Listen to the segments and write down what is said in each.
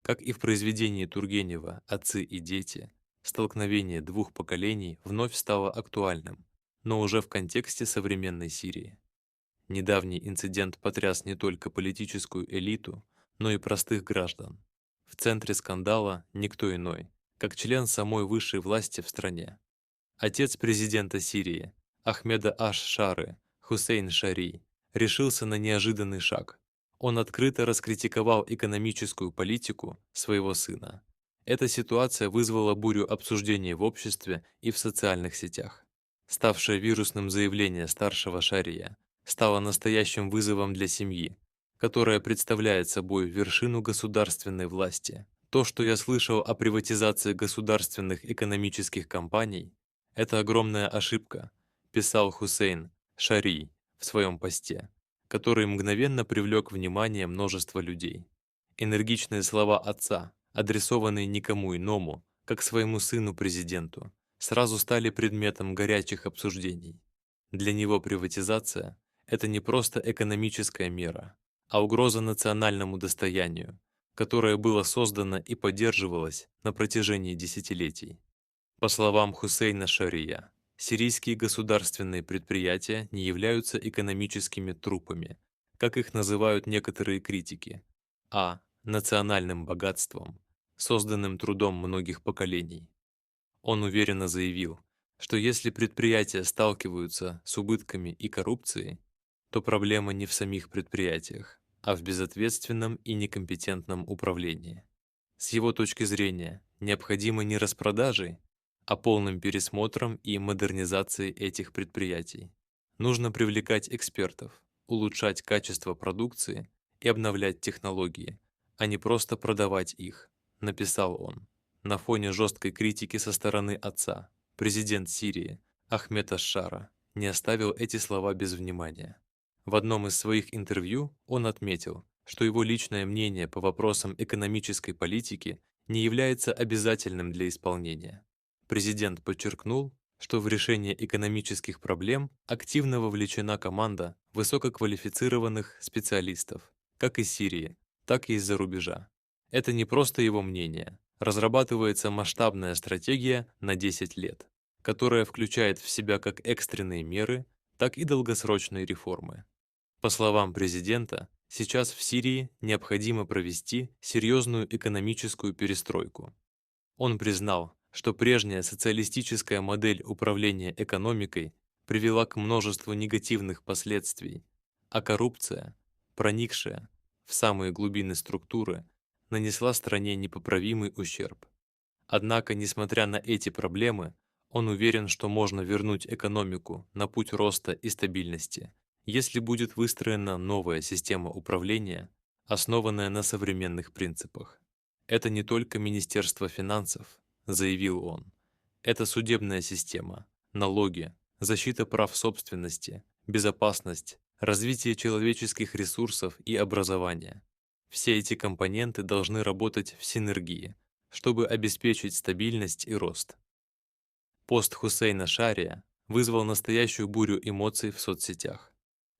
Как и в произведении Тургенева «Отцы и дети», столкновение двух поколений вновь стало актуальным, но уже в контексте современной Сирии. Недавний инцидент потряс не только политическую элиту, но и простых граждан. В центре скандала никто иной, как член самой высшей власти в стране. Отец президента Сирии, Ахмеда Аш-Шары, Хусейн Шари, решился на неожиданный шаг. Он открыто раскритиковал экономическую политику своего сына. Эта ситуация вызвала бурю обсуждений в обществе и в социальных сетях. Ставшее вирусным заявление старшего Шария стало настоящим вызовом для семьи, которая представляет собой вершину государственной власти. То, что я слышал о приватизации государственных экономических компаний, это огромная ошибка, писал Хусейн Шари в своем посте, который мгновенно привлек внимание множества людей. Энергичные слова отца, адресованные никому иному, как своему сыну-президенту, сразу стали предметом горячих обсуждений. Для него приватизация – это не просто экономическая мера, а угроза национальному достоянию, которое было создано и поддерживалось на протяжении десятилетий. По словам Хусейна Шария, сирийские государственные предприятия не являются экономическими трупами, как их называют некоторые критики, а национальным богатством, созданным трудом многих поколений. Он уверенно заявил, что если предприятия сталкиваются с убытками и коррупцией, то проблема не в самих предприятиях, а в безответственном и некомпетентном управлении. С его точки зрения, необходимо не распродажей, а полным пересмотром и модернизацией этих предприятий. Нужно привлекать экспертов, улучшать качество продукции и обновлять технологии, а не просто продавать их, написал он. На фоне жесткой критики со стороны отца, президент Сирии Ахмед Аш-Шара не оставил эти слова без внимания. В одном из своих интервью он отметил, что его личное мнение по вопросам экономической политики не является обязательным для исполнения. Президент подчеркнул, что в решение экономических проблем активно вовлечена команда высококвалифицированных специалистов, как из Сирии, так и из-за рубежа. Это не просто его мнение. Разрабатывается масштабная стратегия на 10 лет, которая включает в себя как экстренные меры, так и долгосрочные реформы. По словам президента, сейчас в Сирии необходимо провести серьезную экономическую перестройку. Он признал, что прежняя социалистическая модель управления экономикой привела к множеству негативных последствий, а коррупция, проникшая в самые глубины структуры, нанесла стране непоправимый ущерб. Однако, несмотря на эти проблемы, он уверен, что можно вернуть экономику на путь роста и стабильности, если будет выстроена новая система управления, основанная на современных принципах. Это не только Министерство финансов, заявил он. Это судебная система, налоги, защита прав собственности, безопасность, развитие человеческих ресурсов и образование. Все эти компоненты должны работать в синергии, чтобы обеспечить стабильность и рост. Пост Хусейна Шария вызвал настоящую бурю эмоций в соцсетях.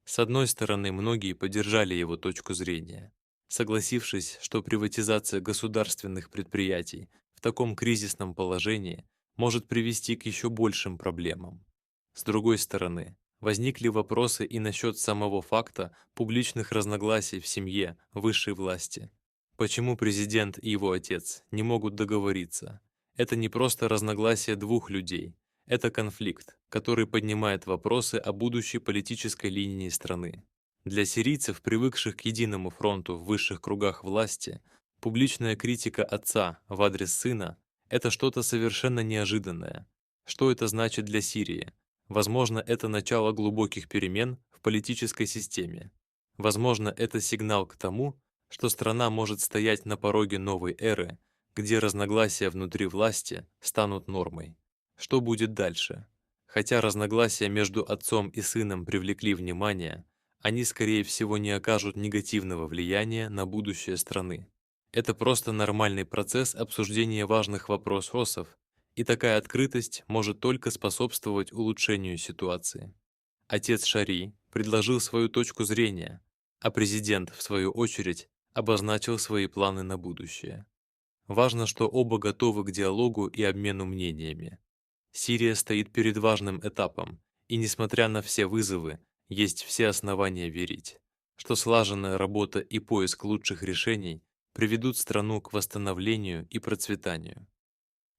С одной стороны, многие поддержали его точку зрения, согласившись, что приватизация государственных предприятий в таком кризисном положении может привести к еще большим проблемам. С другой стороны, возникли вопросы и насчет самого факта публичных разногласий в семье высшей власти. Почему президент и его отец не могут договориться? Это не просто разногласие двух людей, это конфликт, который поднимает вопросы о будущей политической линии страны. Для сирийцев, привыкших к единому фронту в высших кругах власти, публичная критика отца в адрес сына – это что-то совершенно неожиданное. Что это значит для Сирии? Возможно, это начало глубоких перемен в политической системе. Возможно, это сигнал к тому, что страна может стоять на пороге новой эры, где разногласия внутри власти станут нормой. Что будет дальше? Хотя разногласия между отцом и сыном привлекли внимание, они, скорее всего, не окажут негативного влияния на будущее страны. Это просто нормальный процесс обсуждения важных вопросов, и такая открытость может только способствовать улучшению ситуации. Отец Шари предложил свою точку зрения, а президент, в свою очередь, обозначил свои планы на будущее. Важно, что оба готовы к диалогу и обмену мнениями. Сирия стоит перед важным этапом, и несмотря на все вызовы, есть все основания верить, что слаженная работа и поиск лучших решений приведут страну к восстановлению и процветанию.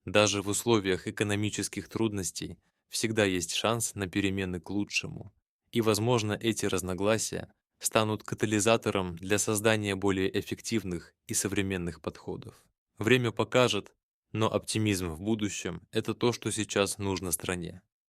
Даже в условиях экономических трудностей всегда есть шанс на перемены к лучшему, и, возможно, эти разногласия станут катализатором для создания более эффективных и современных подходов. Время покажет, но оптимизм в будущем – это то, что сейчас нужно стране.